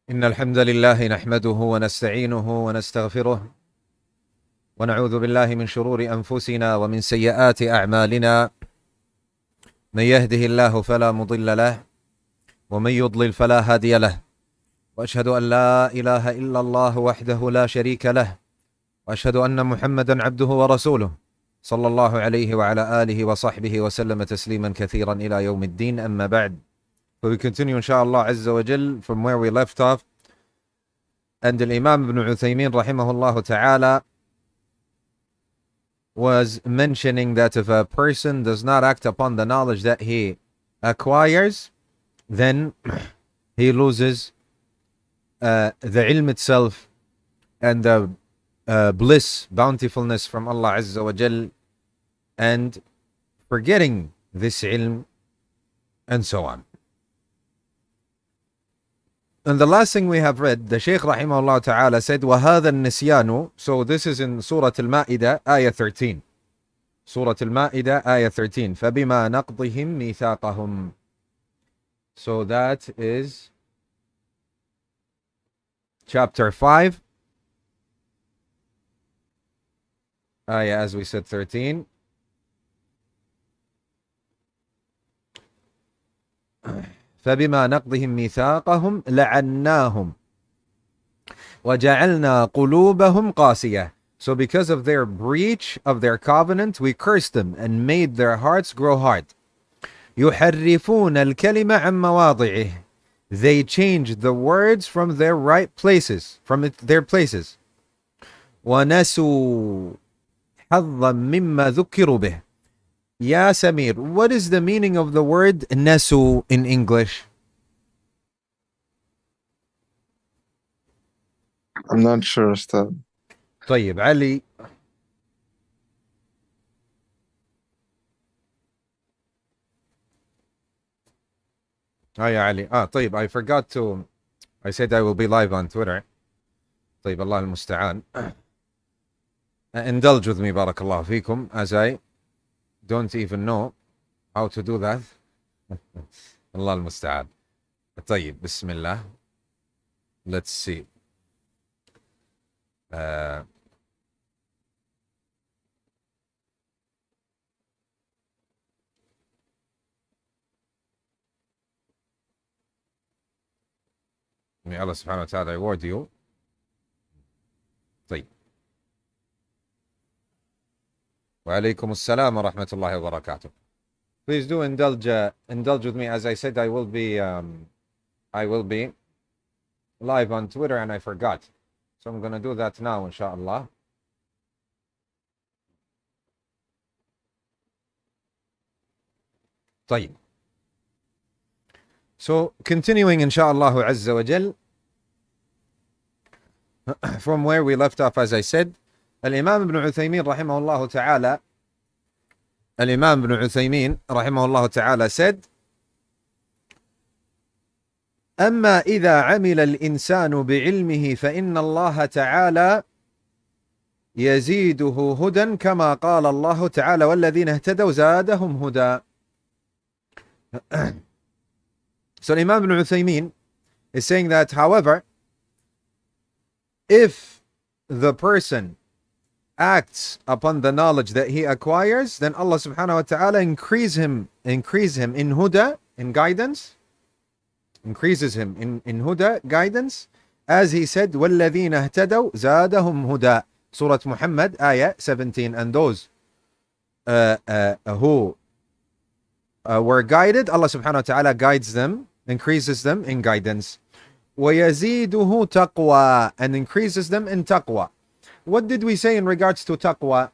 إن الحمد لله نحمده ونستعينه ونستغفره ونعوذ بالله من شرور أنفسنا ومن سيئات أعمالنا. من يهده الله فلا مضل له ومن يضلل فلا هادي له، وأشهد أن لا إله إلا الله وحده لا شريك له، وأشهد أن محمدا عبده ورسوله صلى الله عليه وعلى آله وصحبه وسلم تسليما كثيرا إلى يوم الدين. أما بعد. So we continue inshallah Azza wa Jal from where we left off, and Imam Ibn Uthaymeen rahimahullah ta'ala was mentioning that if a person does not act upon the knowledge that he acquires, then he loses the ilm itself and the bliss, bountifulness from Allah Azza wa Jal, and forgetting this ilm and so on. And the last thing we have read, the Shaykh rahimahullah ta'ala said, وَهَذَا النِّسْيَانُ. So this is in Surah Al-Ma'idah, Ayah 13. Surah Al-Ma'idah, Ayah 13. فَبِمَا نَقْضِهِمْ مِيثَاقَهُمْ. So that is chapter 5. Ayah, as we said, 13. فبما نقضهم ميثاقهم لعناهم وجعلنا قلوبهم قاسية. So because of their breach of their covenant, we cursed them and made their hearts grow hard. يحرفون الكلمة عن مواضعه. They changed the words from their right places, their places. ونسوا حظا مما ذكروا به. Ya Samir, what is the meaning of the word nasu in English? I'm not sure, Ustadh. طيب, Ali. Hi, Ali. طيب, I forgot to. I said I will be live on Twitter. طيب, Allah al-Musta'an. Indulge with me, barakallahu feekum, as I don't even know how to do that. Allah al-Musta'an. طيب, Bismillah. Let's see. May Allah subhanahu wa ta'ala reward you. طيب. وعليكم السلام ورحمة الله وبركاته. Please do indulge with me. As I said, I will be live on Twitter, and I forgot. So I'm going to do that now, inshallah. طيب. So continuing, inshallah Azza wa Jal, from where we left off, as I said, Al-Imam Ibn Uthaymeen rahimahullah ta'ala, Al-Imam Ibn Uthaymeen rahimahullah ta'ala said, أما إذا عمل الإنسان بعلمه فإن الله تعالى يزيده هدى كما قال الله تعالى والذين اهتدوا زادهم هدى. So Imam Ibn Uthaymeen is saying that, however, if the person acts upon the knowledge that he acquires, then Allah subhanahu wa ta'ala increase him in huda, in guidance, increases him in huda, guidance, as he said, وَالَّذِينَ اهْتَدَوْا زَادَهُمْ هُدَى. Surah Muhammad, Ayah 17. And those who were guided, Allah subhanahu wa ta'ala guides them, increases them in guidance. وَيَزِيدُهُ تَقْوَى, and increases them in taqwa. What did we say in regards to taqwa?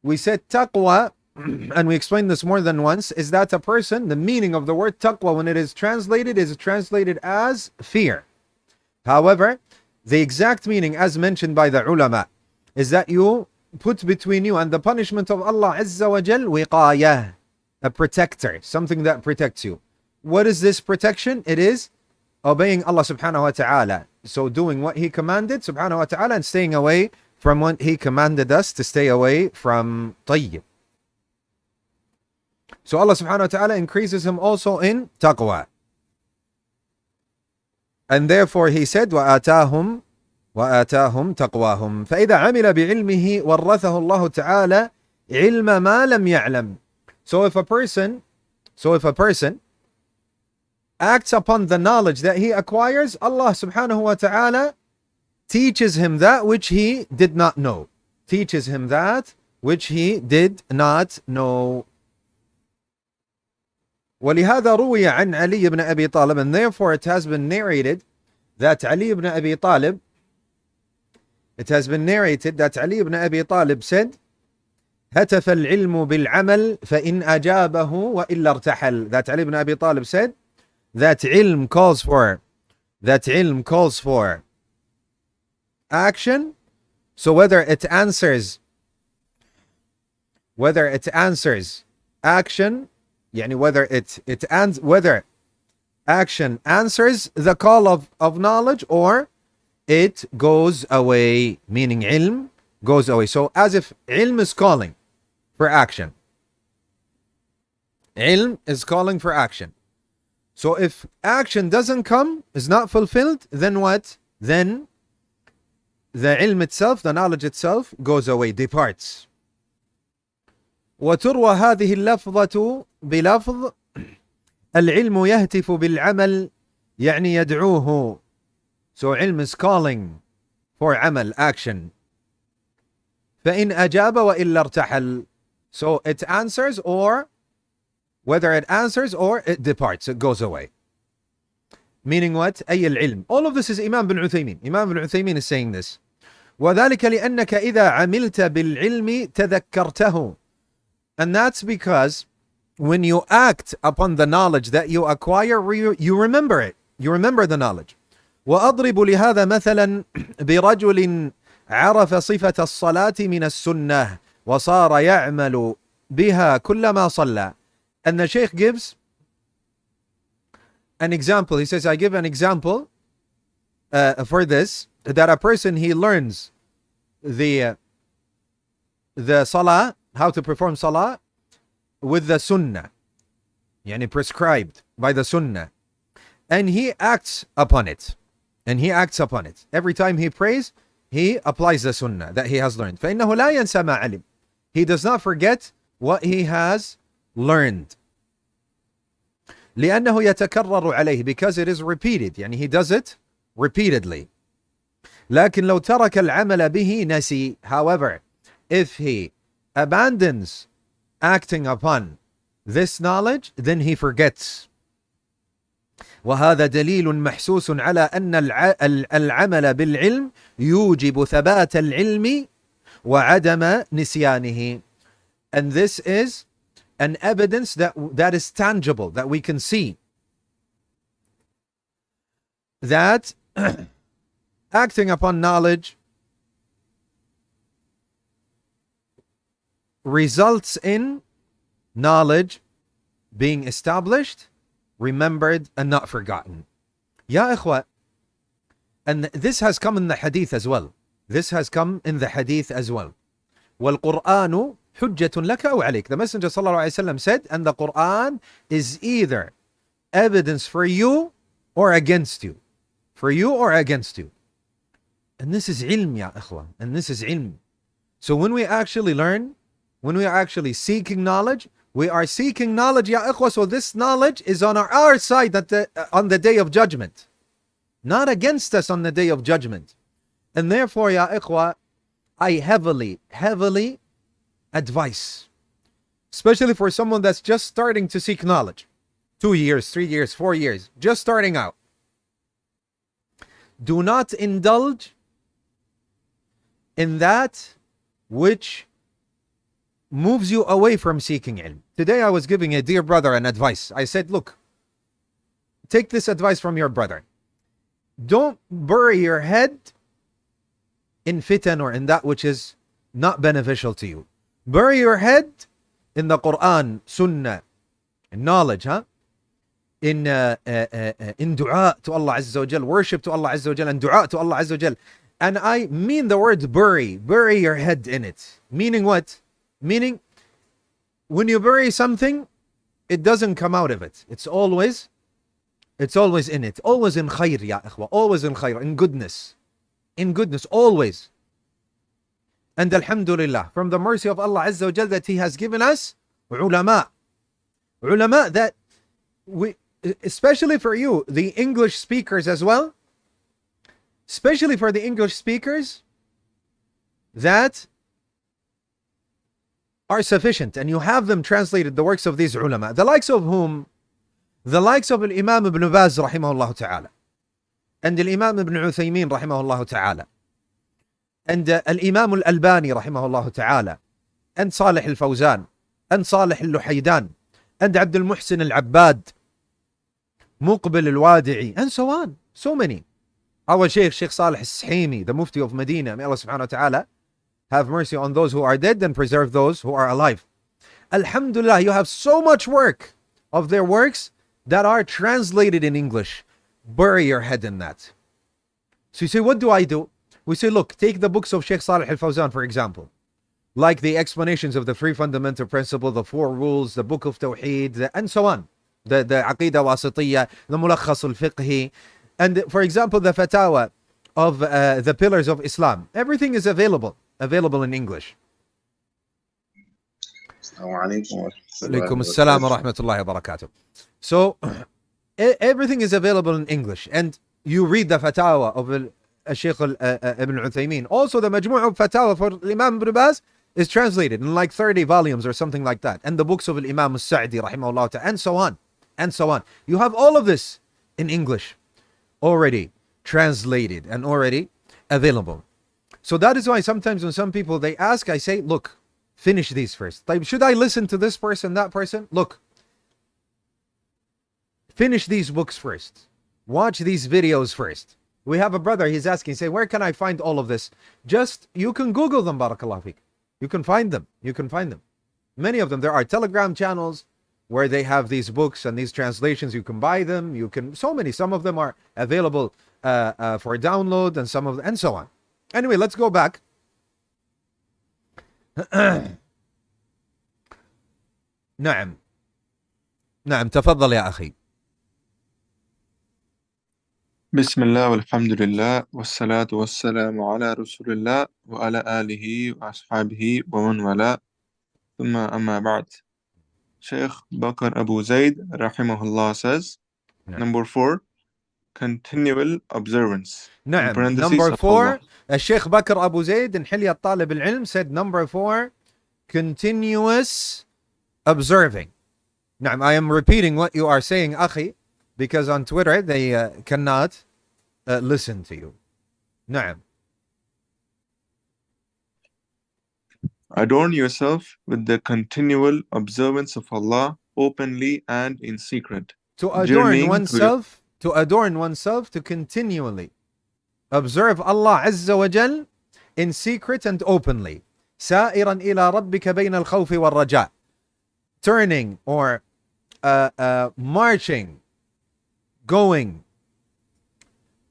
We said taqwa, and we explained this more than once, is that a person, the meaning of the word taqwa when it is translated as fear. However, the exact meaning, as mentioned by the ulama, is that you put between you and the punishment of Allah Azza wa Jal wiqayah, a protector, something that protects you. What is this protection? It is obeying Allah subhanahu wa ta'ala. So doing what he commanded subhanahu wa ta'ala and staying away from what he commanded us to stay away from. طيب. So Allah subhanahu wa ta'ala increases him also in taqwa. And therefore he said, وآتاهم تقواهم. فإذا عمل بعلمه ورثه الله تعالى علم ما لم يعلم. So if a person acts upon the knowledge that he acquires, Allah subhanahu wa ta'ala teaches him that which he did not know. Teaches him that which he did not know. ولهذا روي عن علي بن أبي طالب, and therefore it has been narrated that Ali ibn Abi Talib, it has been narrated that Ali ibn Abi Talib said, هتف العلم بالعمل فإن أجابه وإلا ارتحل. That Ali ibn Abi Talib said that ilm calls for action. So whether it answers action, يعني whether action answers the call of knowledge or it goes away, meaning ilm goes away. So as if ilm is calling for action. Ilm is calling for action. So if action doesn't come, is not fulfilled, then what? Then the ilm itself, the knowledge itself, goes away, departs. وتروى هذه اللفظة بلفظ العلم يهتف بالعمل يعني يدعوه. So ilm is calling for amal, action. فإن أجاب وإلا ارتحل. So it answers, or whether it answers or it departs, it goes away. Meaning what? أي العلم. All of this is Imam Ibn Uthaymeen. Imam Ibn Uthaymeen is saying this. وذلك لأنك إذا عملت بالعلم تذكرته. And that's because when you act upon the knowledge that you acquire, you remember it. You remember the knowledge. وأضرب لهذا مثلا برجل عرف صفة الصلاة من السنة وصار يعمل بها كلما صلى. And the Shaykh gives an example. He says, I give an example for this, that a person, he learns the salah, how to perform salah with the sunnah, yani prescribed by the sunnah, and he acts upon it. Every time he prays, he applies the sunnah that he has learned. فإنه لا ينسى ما علم. He does not forget what he has learned. لأنه يتكرر عليه, because it is repeated, يعني he does it repeatedly. لكن لو ترك العمل به نسي. However, if he abandons acting upon this knowledge, then he forgets. وهذا دليل محسوس على أن العمل بالعلم يوجب ثبات العلم وعدم نسيانه. And this is an evidence that is tangible, that we can see, that acting upon knowledge results in knowledge being established, remembered, and not forgotten. Ya ikhwa, and this has come in the hadith as well. وَالْقُرْآنُ حُجَّةٌ لَكَ أَوْ عَلَيْكَ. The Messenger sallallahu alaihi wasallam said, and the Quran is either evidence for you or against you. And this is ilm, ya ikhwa. And this is ilm. So when we actually learn, when we are actually seeking knowledge, we are seeking knowledge, ya ikhwa, so this knowledge is on our side on the day of judgment, not against us on the day of judgment. And therefore, ya ikhwa, I heavily advise, especially for someone that's just starting to seek knowledge, 2 years, 3 years, 4 years, just starting out. Do not indulge in that which moves you away from seeking ilm. Today I was giving a dear brother an advice. I said, look, take this advice from your brother. Don't bury your head in fitan or in that which is not beneficial to you. Bury your head in the Quran, Sunnah, in knowledge, in dua to Allah Azza wa Jal, worship to Allah Azza wa Jal, and dua to Allah Azza wa Jal. And I mean the word bury your head in it. Meaning what? Meaning, when you bury something, it doesn't come out of it. It's always It's always in it. Always in khair, ya ikhwa. Always in khair, in goodness. In goodness, always. And alhamdulillah, from the mercy of Allah Azza wa Jal that He has given us ulama. Ulama that we, especially for you, the English speakers as well, especially for the English speakers that are sufficient, and you have them translated, the works of these ulama, the likes of whom? The likes of Imam Ibn Baz rahimahullah ta'ala, and Imam Ibn Uthaymeen rahimahullah ta'ala, and Imam Al-Albani rahimahullah ta'ala, and Salih Al-Fawzan, and Salih Al-Luhaydan, and Abdul Muhsin Al-Abbad, Muqbil Al-Wadi'i, and so on. So many. Our Sheikh Salih Al-Sahimi, the Mufti of Medina, may Allah subhanahu wa ta'ala have mercy on those who are dead and preserve those who are alive. Alhamdulillah, you have so much work of their works that are translated in English. Bury your head in that. So you say, what do? We say, look, take the books of Sheikh Salih Al-Fawzan, for example, like the explanations of the three fundamental principles, the four rules, the book of Tawheed, and so on, the Aqidah Wasitiyya, the Mulakhas Al-Fiqhi, and for example, the Fatawa of the pillars of Islam. Everything is available in English. Alaikum assalam wa rahmatullahi wa barakatuh. So everything is available in English, and you read the Fatawa of Sheikh Ibn Uthaymeen. Also, the Majmu' of Fatawa for Imam Ibn Baz is translated in like 30 volumes or something like that, and the books of Imam Al-Sa'di rahimahullah ta'ala, and so on, and so on. You have all of this in English already translated and already available. So that is why sometimes when some people they ask, I say, look, finish these first. Like, should I listen to this person, that person? Look, finish these books first. Watch these videos first. We have a brother, he's asking, say, where can I find all of this? Just, you can Google them, barakallah fiqh. You can find them. You can find them. Many of them, there are Telegram channels where they have these books and these translations. You can buy them. You can, so many. Some of them are available for download, and some of them, and so on. Anyway, let's go back. نعم نعم تفضل يا أخي. بسم الله والحمد لله والصلاة والسلام على رسول الله وعلى آله وأصحابه ومن والاه ثم أما بعد. Sheikh Bakr Abu Zaid rahimahullah says, number 4, continual observance. نعم. Number 4, Sheikh Bakr Abu Zaid in Hilyat Talib Al-Ilm said number 4, continuous observing. نعم, I am repeating what you are saying, أخي, because on Twitter they cannot listen to you. نعم. Adorn yourself with the continual observance of Allah openly and in secret. To adorn oneself, to continually observe Allah Azza wa Jal in secret and openly. سائرا إلى ربك بين الخوف والرجاء. Turning or marching, going.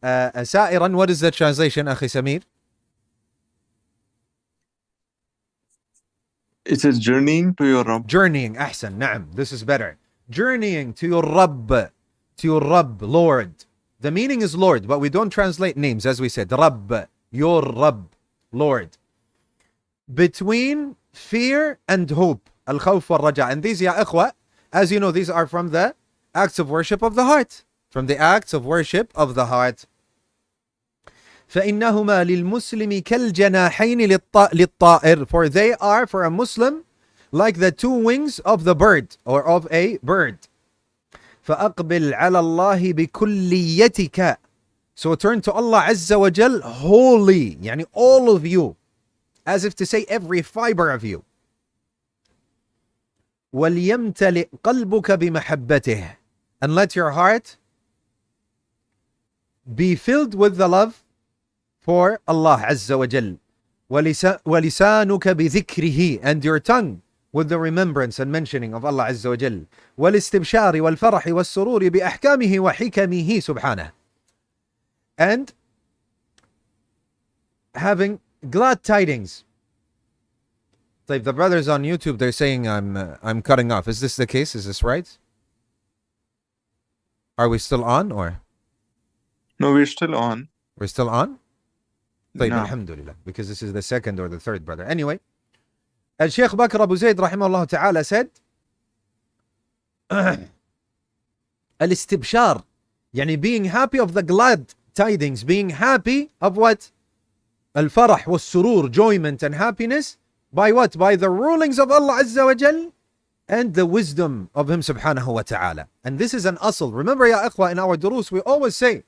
سائرا, what is the translation, أخي سمير? It says journeying to your Rabb. Journeying, أحسن, نعم, this is better. Journeying to your Rabb, Lord. The meaning is Lord, but we don't translate names, as we said. Rabb, your Rabb, Lord. Between fear and hope. Al-Khawf wal-Raja. And these, ya ikhwa, as you know, these are from the acts of worship of the heart. From the acts of worship of the heart. فإنهما للمسلم كالجناحين للطائر. For they are, for a Muslim, like the two wings of the bird, or of a bird. فأقبل على الله بكليتك. So turn to Allah Azza wa Jal wholly, يعني all of you, as if to say every fiber of you. وَلْيَمْتَلِئْ قَلْبُكَ بِمَحَبَّتِهِ. And let your heart be filled with the love for Allah Azza wa Jal. وَلِسَانُكَ بِذِكْرِهِ. And your tongue with the remembrance and mentioning of Allah Azza wa Jal. وَالِاسْتِبْشَارِ وَالْفَرَحِ وَالسُّرُورِ بِأَحْكَامِهِ وَحِكَمِهِ سُبْحَانَهِ. And having glad tidings. Like the brothers on YouTube, they're saying I'm cutting off. Is this the case? Is this right? Are we still on or? No, we're still on. We're still on? طيب, No. alhamdulillah, because this is the second or the third brother. Anyway, Sheikh Bakr Abu Zayd rahimahullah ta'ala said, Al-istibshar, yani being happy of the glad tidings, being happy of what? Al-farah was surur, enjoyment and happiness. By what? By the rulings of Allah Azza wa Jal and the wisdom of Him subhanahu wa ta'ala. And this is an asl. Remember, ya ikhwa, in our durus, we always say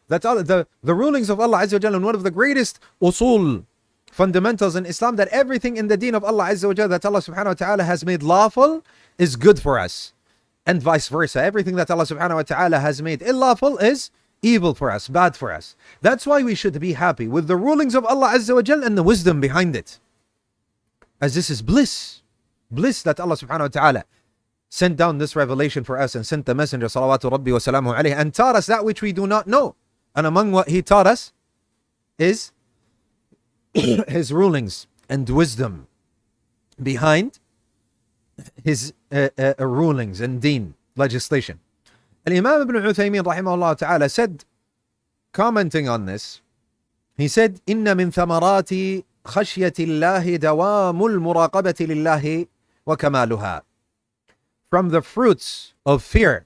that the rulings of Allah Azza wa Jal, and one of the greatest usul, fundamentals in Islam, that everything in the deen of Allah Azza wa Jal that Allah subhanahu wa ta'ala has made lawful is good for us. And vice versa. Everything that Allah subhanahu wa ta'ala has made illawful is evil for us, bad for us. That's why we should be happy with the rulings of Allah Azza wa Jal and the wisdom behind it. As this is bliss. Bliss that Allah subhanahu wa ta'ala sent down this revelation for us and sent the messenger salawatu rabbi wa salamu alayhi and taught us that which we do not know. And among what he taught us is his rulings and wisdom behind his rulings and deen legislation. Al-Imam Ibn Uthaymeen rahimahullah ta'ala said, commenting on this, he said, إِنَّ مِن ثَمَرَاتِ خَشْيَةِ اللَّهِ دَوَامُ الْمُرَاقَبَةِ لِلَّهِ وَكَمَالُهَا. From the fruits of fear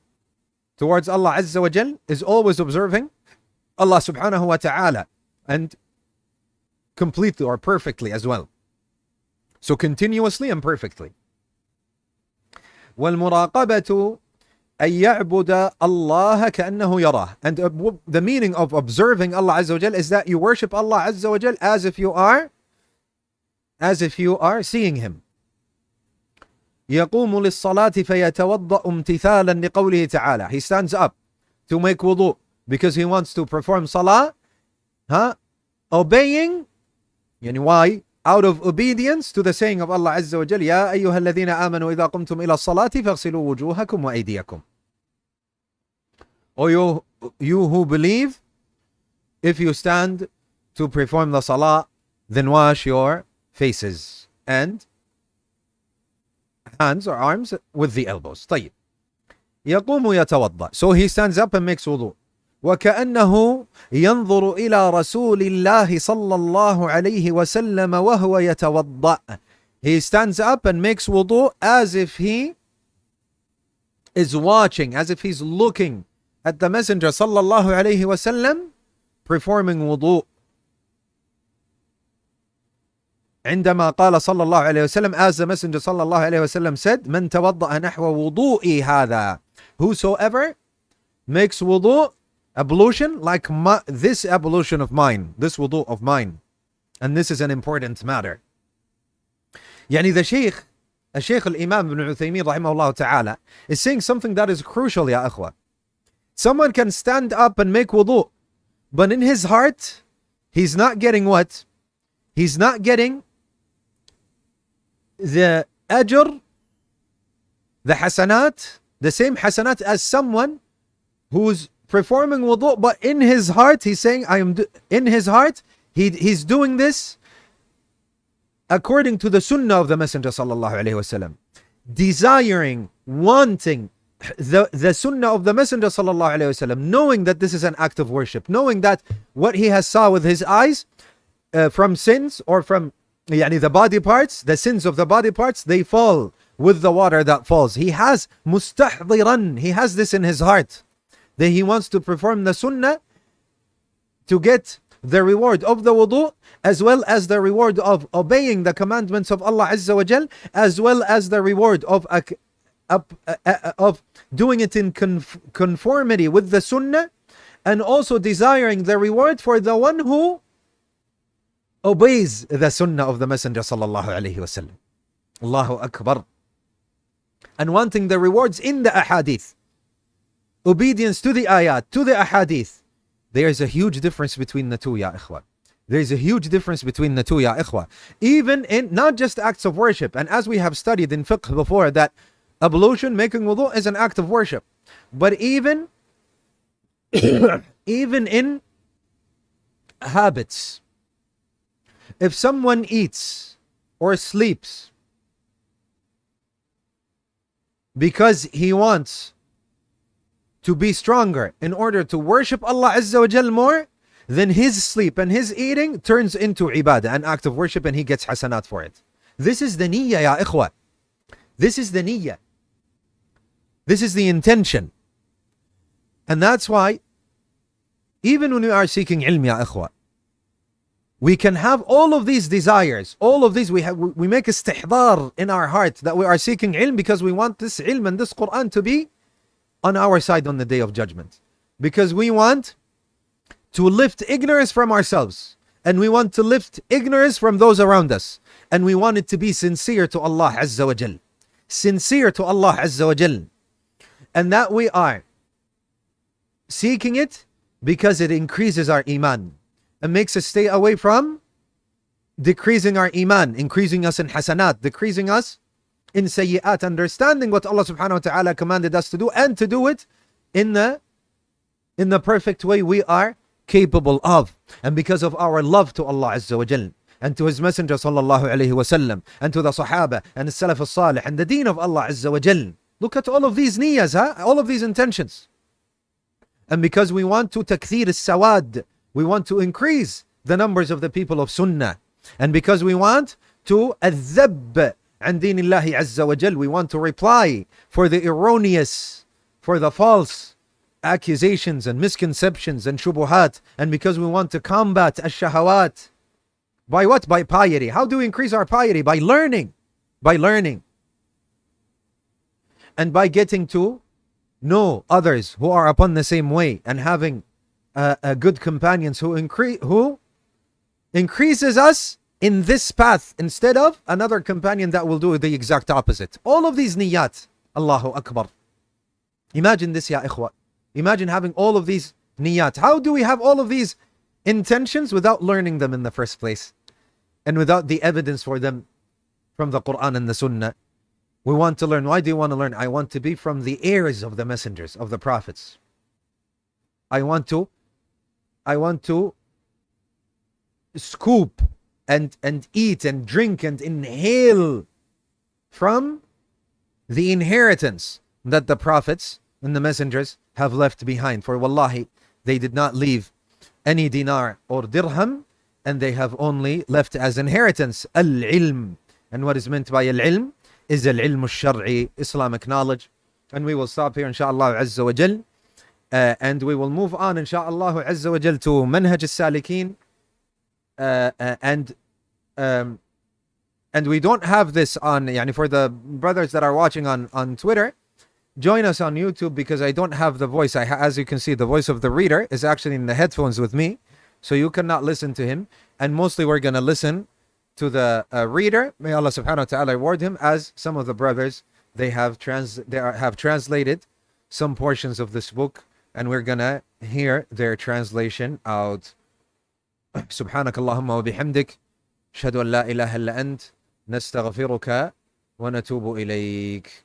towards Allah Azza wa Jal is always observing Allah subhanahu wa ta'ala, and completely or perfectly as well. So continuously and perfectly. وَالْمُرَاقَبَةُ أَن يَعْبُدَ اللَّهَ كَأَنَّهُ يَرَاهُ. And the meaning of observing Allah Azza wa Jal is that you worship Allah Azza wa Jal as if you are seeing Him. يَقُومُ لِلصَّلَاةِ فَيَتَوَضَّأُ امْتِثَالًا لِقَوْلِهِ تَعَالَى. He stands up to make wudu because he wants to perform salah, obeying, yani why? Out of obedience to the saying of Allah Azza wa Jal, يَا أَيُّهَا الَّذِينَ آمَنُوا إِذَا قُمْتُمْ إِلَى الصَّلَاةِ فَاغْسِلُوا وُجُوهَكُمْ وَأَيْدِيَكُمْ. O you who believe, if you stand to perform the salah, then wash your faces and hands or arms with the elbows. طيب. يقوم يتوضأ. So he stands up and makes wudu. وكأنه ينظر إلى رسول الله صلى الله عليه وسلم وهو يتوضأ. He stands up and makes wudu as if he is watching, as if he's looking at the Messenger صلى الله عليه وسلم performing wudu. عندما قال صلى الله عليه وسلم, as the Messenger صلى الله عليه وسلم said, من توضأ نحو وضوئي هذا. Whosoever makes wudu, ablution, like this ablution of mine, this wudu of mine. And this is an important matter. يعني the Sheikh Al-Imam Ibn Uthaymeen rahimahullah ta'ala is saying something that is crucial, ya akhwa. Someone can stand up and make wudu, but in his heart, he's not getting what? He's not getting the ajr, the hasanat, the same hasanat as someone who's performing wudu, but in his heart he's saying, in his heart he's doing this according to the sunnah of the Messenger sallallahu alaihi wasallam, desiring, wanting the sunnah of the Messenger sallallahu alaihi wasallam, knowing that this is an act of worship, knowing that what he has saw with his eyes from sins or from the body parts, the sins of the body parts, they fall with the water that falls. He has mustahdiran, he has this in his heart, that he wants to perform the sunnah to get the reward of the wudu, as well as the reward of obeying the commandments of Allah Azza wa Jal, as well as the reward of doing it in conformity with the sunnah, and also desiring the reward for the one who obeys the sunnah of the Messenger sallallahu alaihi wasallam. Allahu Akbar. And wanting the rewards in the ahadith, obedience to the ayat, to the ahadith. There is a huge difference between the two, ya ikhwa. There is a huge difference between the two, ya ikhwa. Even in not just acts of worship, and as we have studied in fiqh before, that ablution, making wudu, is an act of worship. But even in habits, if someone eats or sleeps because he wants to be stronger, in order to worship Allah Azza wa Jal more, then his sleep and his eating turns into ibadah, an act of worship, and he gets hasanat for it. This is the niyyah, ya ikhwa. This is the niyyah. This is the intention. And that's why, even when we are seeking ilm, ya ikhwa, we can have all of these desires, all of these, we make istihdar in our heart that we are seeking ilm because we want this ilm and this Quran to be on our side on the day of judgment. Because we want to lift ignorance from ourselves, and we want to lift ignorance from those around us, and we want it to be sincere to Allah Azza wa Jal. Sincere to Allah Azza wa Jal. And that we are seeking it because it increases our iman and makes us stay away from decreasing our iman, increasing us in hasanat, decreasing us in sayyi'at, understanding what Allah subhanahu wa ta'ala commanded us to do, and to do it in the perfect way we are capable of. And because of our love to Allah Azza wa Jal, and to His Messenger sallallahu alayhi wa sallam, and to the Sahaba, and the Salaf al-Salih, and the deen of Allah Azza wa Jal. Look at all of these niyas, all of these intentions. And because we want to takthir al-sawad, we want to increase the numbers of the people of Sunnah. And because we want to adhab an dinillahi Azza wa Jal, we want to reply for the erroneous, for the false accusations and misconceptions and shubuhat. And because we want to combat ash-shahawat. By what? By piety. How do we increase our piety? By learning. By learning. And by getting to know others who are upon the same way, and having good companions who increases us in this path, instead of another companion that will do the exact opposite. All of these niyat. Allahu Akbar. Imagine this, ya ikhwa. Imagine having all of these niyat. How do we have all of these intentions without learning them in the first place, and without the evidence for them from the Quran and the Sunnah? We want to learn. Why do you want to learn? I want to be from the heirs of the messengers, of the prophets. I want to scoop and eat and drink and inhale from the inheritance that the prophets and the messengers have left behind. For wallahi, they did not leave any dinar or dirham, and they have only left as inheritance Al-Ilm. And what is meant by Al-Ilm is Al-Ilm al-Shar'i, Islamic knowledge. And we will stop here, inshaAllah Azza wa Jal, and we will move on, inshaAllah Azza wa Jal, to Manhaj al-Salikin. And we don't have this on, yani, for the brothers that are watching on Twitter, join us on YouTube, because I don't have the voice. As you can see, the voice of the reader is actually in the headphones with me, so you cannot listen to him. And mostly we're going to listen to the reader. May Allah subhanahu wa ta'ala reward him, as some of the brothers, they have translated some portions of this book, and we're going to hear their translation out. سبحانك اللهم وبحمدك أشهد أن لا إله إلا أنت نستغفرك ونتوب إليك.